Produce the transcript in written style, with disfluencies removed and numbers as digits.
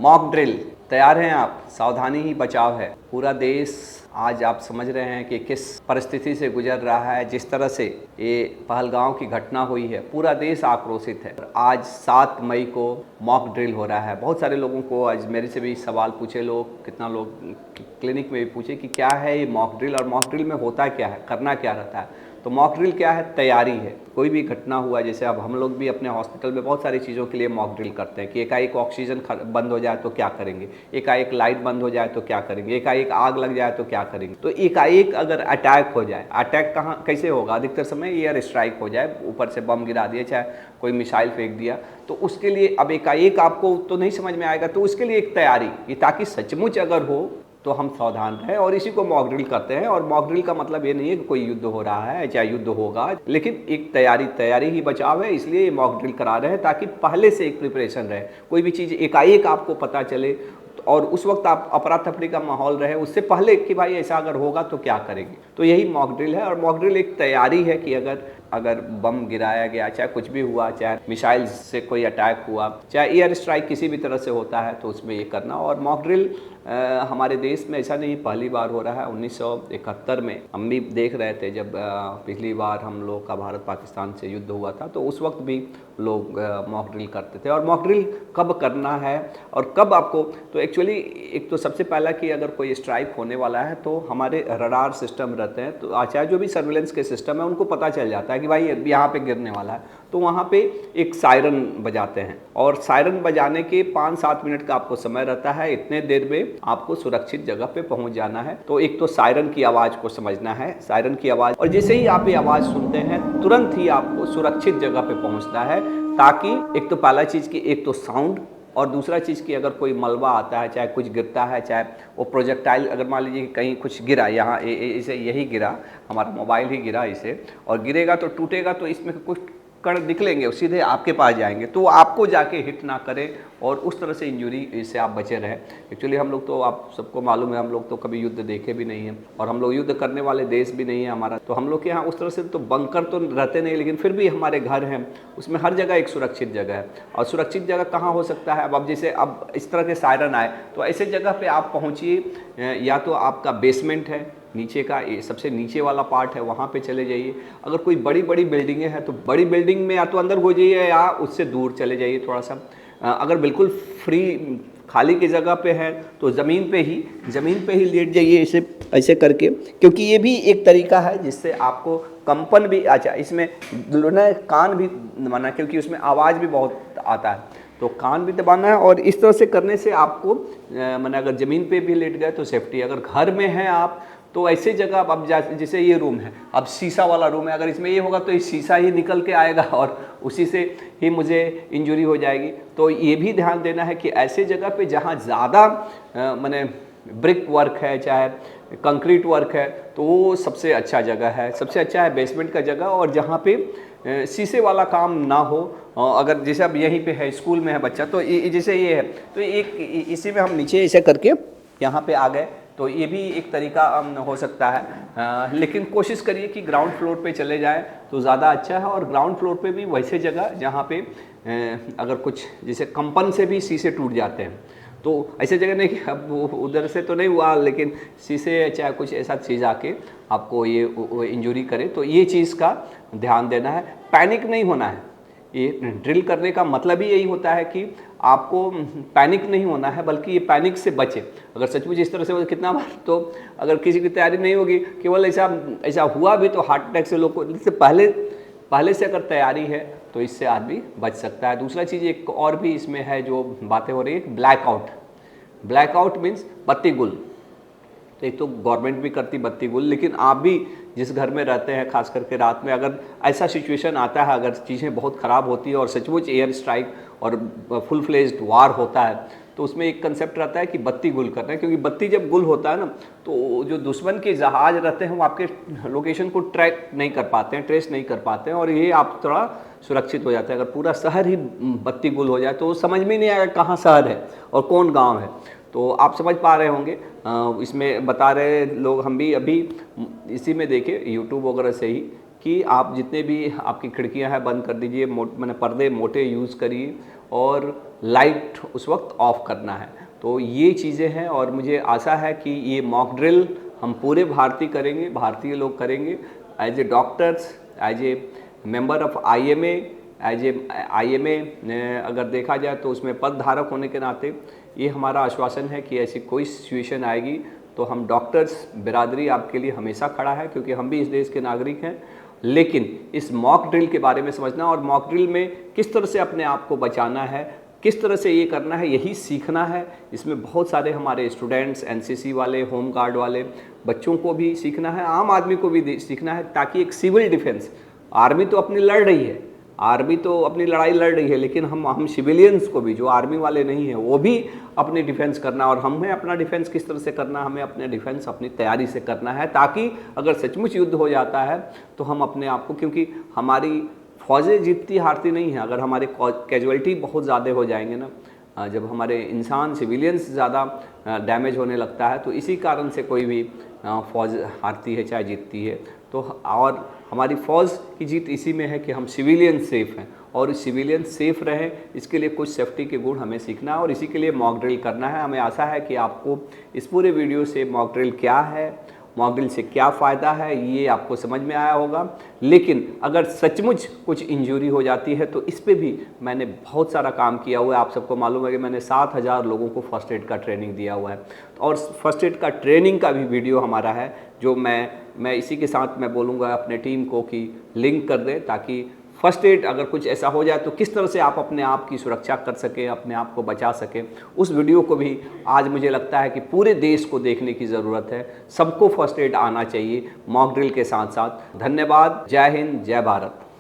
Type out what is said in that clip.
Mock drill तैयार हैं आप? सावधानी ही बचाव है। पूरा देश आज आप समझ रहे हैं कि किस परिस्थिति से गुजर रहा है। जिस तरह से ये पहलगांव की घटना हुई है, पूरा देश आक्रोशित है। आज 7 मई को मॉक ड्रिल हो रहा है। बहुत सारे लोगों को आज मेरे से भी सवाल पूछे लोग, कितना लोग क्लिनिक में भी पूछे कि क्या है ये मॉक ड्रिल और मॉक ड्रिल में होता क्या है, करना क्या रहता है। तो मॉक ड्रिल क्या है? तैयारी है। कोई भी घटना हुआ, जैसे अब हम लोग भी अपने हॉस्पिटल में बहुत सारी चीज़ों के लिए मॉक ड्रिल करते हैं कि एकाएक ऑक्सीजन बंद हो जाए तो क्या करेंगे, एकाएक लाइट बंद हो जाए तो क्या करेंगे, एकाएक आग लग जाए तो क्या करेंगे। तो एकाएक अगर अटैक हो जाए, अटैक कहाँ कैसे होगा? अधिकतर समय एयर स्ट्राइक हो जाए, ऊपर से बम गिरा दिया, चाहे कोई मिसाइल फेंक दिया, तो उसके लिए अब एकाएक आपको तो नहीं समझ में आएगा। तो उसके लिए एक तैयारी, ये ताकि सचमुच अगर हो तो हम सावधान रहें, और इसी को मॉक ड्रिल करते हैं। और मॉक ड्रिल का मतलब ये नहीं है कि कोई युद्ध हो रहा है, चाहे युद्ध होगा, लेकिन एक तैयारी ही बचाव है। इसलिए ये मॉक ड्रिल करा रहे हैं ताकि पहले से एक प्रिपरेशन रहे। कोई भी चीज़ एकाएक आपको पता चले और उस वक्त आप अफरा तफरी का माहौल रहे, उससे पहले कि भाई ऐसा अगर होगा तो क्या करेंगे। तो यही मॉक ड्रिल है। और मॉक ड्रिल एक तैयारी है कि अगर बम गिराया गया, चाहे कुछ भी हुआ, चाहे मिसाइल से कोई अटैक हुआ, चाहे एयर स्ट्राइक किसी भी तरह से होता है, तो उसमें ये करना। और मॉक ड्रिल हमारे देश में ऐसा नहीं पहली बार हो रहा है। 1971 में हम भी देख रहे थे, जब पिछली बार हम लोग का भारत पाकिस्तान से युद्ध हुआ था, तो उस वक्त भी लोग मॉक ड्रिल करते थे। और मॉक ड्रिल कब करना है और कब आपको, तो एक्चुअली एक तो सबसे पहला कि अगर कोई स्ट्राइक होने वाला है तो हमारे रडार सिस्टम रहते हैं, तो चाहे जो भी सर्विलेंस के सिस्टम है उनको पता चल जाता है कि भाई यहाँ पे गिरने वाला है। तो वहाँ पे एक सायरन बजाते हैं, और सायरन बजाने के 5-7 मिनट का आपको समय रहता है। इतने देर में आपको सुरक्षित जगह पे पहुँच जाना है। तो एक तो सायरन की आवाज़ को समझना है, सायरन की आवाज़, और जैसे ही आप ये आवाज़ सुनते हैं तुरंत ही आपको सुरक्षित जगह पे पहुँचना है, ताकि एक तो पहला चीज़ की एक तो साउंड, और दूसरा चीज़ कि अगर कोई मलबा आता है, चाहे कुछ गिरता है, चाहे वो प्रोजेक्टाइल, अगर मान लीजिए कि कहीं कुछ गिरा, यहाँ इसे यही गिरा, हमारा मोबाइल ही गिरा इसे, और गिरेगा तो टूटेगा, तो इसमें कुछ कण निकलेंगे, सीधे आपके पास जाएंगे, तो आपको जाके हिट ना करे और उस तरह से इंजरी से आप बचे रहें। एक्चुअली हम लोग तो, आप सबको मालूम है, हम लोग तो कभी युद्ध देखे भी नहीं हैं, और हम लोग युद्ध करने वाले देश भी नहीं है हमारा। तो हम लोग के यहाँ उस तरह से तो बंकर तो रहते नहीं, लेकिन फिर भी हमारे घर हैं, उसमें हर जगह एक सुरक्षित जगह है। और सुरक्षित जगह कहाँ हो सकता है? अब जैसे अब इस तरह के सायरन आए, तो ऐसे जगह पर आप पहुँचिए, या तो आपका बेसमेंट है, नीचे का सबसे नीचे वाला पार्ट है, वहाँ पे चले जाइए। अगर कोई बड़ी बड़ी बिल्डिंगें हैं तो बड़ी बिल्डिंग में या तो अंदर हो जाइए या उससे दूर चले जाइए थोड़ा सा। अगर बिल्कुल फ्री खाली की जगह पे है तो ज़मीन पे ही लेट जाइए, ऐसे करके, क्योंकि ये भी एक तरीका है जिससे आपको कंपन भी, अच्छा इसमें कान भी दबाना, क्योंकि उसमें आवाज़ भी बहुत आता है, तो कान भी दबाना है। और इस तरह से करने से आपको मैंने, अगर ज़मीन पे भी लेट गए तो सेफ्टी। अगर घर में हैं आप तो ऐसे जगह, अब जैसे ये रूम है, अब शीशा वाला रूम है, अगर इसमें ये होगा तो ये शीशा ही निकल के आएगा और उसी से ही मुझे इंजरी हो जाएगी। तो ये भी ध्यान देना है कि ऐसे जगह पे जहाँ ज़्यादा माने ब्रिक वर्क है, चाहे कंक्रीट वर्क है, तो वो सबसे अच्छा जगह है। सबसे अच्छा है बेसमेंट का जगह, और जहाँ पे शीशे वाला काम ना हो। अगर जैसे अब यहीं पे है, स्कूल में है बच्चा, तो जैसे ये है, तो एक इसी में हम नीचे ऐसे करके यहाँ पे आ गए, तो ये भी एक तरीका हो सकता है। लेकिन कोशिश करिए कि ग्राउंड फ्लोर पे चले जाएं तो ज़्यादा अच्छा है। और ग्राउंड फ्लोर पे भी वैसे जगह जहाँ पे अगर कुछ जैसे कंपन से भी शीशे टूट जाते हैं, तो ऐसे जगह नहीं कि अब उधर से तो नहीं हुआ, लेकिन शीशे चाहे कुछ ऐसा चीज़ आके आपको ये इंजरी करे, तो ये चीज़ का ध्यान देना है। पैनिक नहीं होना है। ये ड्रिल करने का मतलब ही यही होता है कि आपको पैनिक नहीं होना है, बल्कि ये पैनिक से बचे। अगर सचमुच इस तरह से कितना बार, तो अगर किसी की तैयारी नहीं होगी, केवल ऐसा हुआ भी तो हार्ट अटैक से लोग को, इससे पहले से अगर तैयारी है तो इससे आदमी बच सकता है। दूसरा चीज़ एक और भी इसमें है जो बातें हो रही है, ब्लैकआउट मीन्स बत्ती गुल। तो एक तो गवर्नमेंट भी करती बत्ती गुल, लेकिन आप भी जिस घर में रहते हैं, खास करके रात में अगर ऐसा सिचुएशन आता है, अगर चीज़ें बहुत ख़राब होती है और सचमुच एयर स्ट्राइक और फुल फ्लेज्ड वार होता है, तो उसमें एक कंसेप्ट रहता है कि बत्ती गुल करना है। क्योंकि बत्ती जब गुल होता है ना, तो जो दुश्मन के जहाज रहते हैं वो आपके लोकेशन को ट्रैक नहीं कर पाते हैं, ट्रेस नहीं कर पाते हैं, और ये आप थोड़ा सुरक्षित हो जाते हैं। अगर पूरा शहर ही बत्ती गुल हो जाए तो समझ में नहीं आएगा कहाँ शहर है और कौन गाँव है। तो आप समझ पा रहे होंगे, इसमें बता रहे लोग, हम भी अभी इसी में देखे यूट्यूब वगैरह से ही, कि आप जितने भी आपकी खिड़कियां हैं बंद कर दीजिए, मैंने पर्दे मोटे यूज़ करिए, और लाइट उस वक्त ऑफ करना है। तो ये चीज़ें हैं और मुझे आशा है कि ये मॉक ड्रिल हम पूरे भारतीय लोग करेंगे as a doctors, as a member of IMA, as a IMA अगर देखा जाए तो उसमें पद धारक होने के नाते ये हमारा आश्वासन है कि ऐसी कोई सिचुएशन आएगी तो हम डॉक्टर्स बिरादरी आपके लिए हमेशा खड़ा है, क्योंकि हम भी इस देश के नागरिक हैं। लेकिन इस मॉक ड्रिल के बारे में समझना और मॉक ड्रिल में किस तरह से अपने आप को बचाना है, किस तरह से ये करना है, यही सीखना है। इसमें बहुत सारे हमारे स्टूडेंट्स, NCC वाले, होम गार्ड वाले बच्चों को भी सीखना है, आम आदमी को भी सीखना है, ताकि एक सिविल डिफेंस, आर्मी तो अपनी लड़ रही है, आर्मी तो अपनी लड़ाई लड़ रही है, लेकिन हम सिविलियंस को भी, जो आर्मी वाले नहीं हैं, वो भी अपनी डिफेंस करना, और हमें अपना डिफेंस किस तरह से करना, हमें अपने डिफेंस अपनी तैयारी से करना है, ताकि अगर सचमुच युद्ध हो जाता है तो हम अपने आप को, क्योंकि हमारी फौजें जीतती हारती नहीं है, अगर हमारे कैजुअलिटी बहुत ज़्यादा हो जाएंगे ना, जब हमारे इंसान सिविलियंस ज़्यादा डैमेज होने लगता है, तो इसी कारण से कोई भी फौज हारती है चाहे जीतती है। तो और हमारी फ़ौज की जीत इसी में है कि हम सिविलियन सेफ़ हैं, और सिविलियन सेफ़ रहें इसके लिए कुछ सेफ्टी के गुण हमें सीखना है, और इसी के लिए मॉक ड्रिल करना है। हमें आशा है कि आपको इस पूरे वीडियो से मॉक ड्रिल क्या है, मॉक ड्रिल से क्या फ़ायदा है, ये आपको समझ में आया होगा। लेकिन अगर सचमुच कुछ इंजरी हो जाती है तो इस पे भी मैंने बहुत सारा काम किया हुआ है। आप सबको मालूम है कि मैंने 7000 लोगों को फ़र्स्ट एड का ट्रेनिंग दिया हुआ है, और फर्स्ट एड का ट्रेनिंग का भी वीडियो हमारा है, जो मैं इसी के साथ मैं बोलूँगा अपने टीम को कि लिंक कर दें, ताकि फर्स्ट एड अगर कुछ ऐसा हो जाए तो किस तरह से आप अपने आप की सुरक्षा कर सकें, अपने आप को बचा सकें। उस वीडियो को भी आज मुझे लगता है कि पूरे देश को देखने की ज़रूरत है, सबको फर्स्ट एड आना चाहिए मॉक ड्रिल के साथ साथ। धन्यवाद, जय हिंद, जय भारत।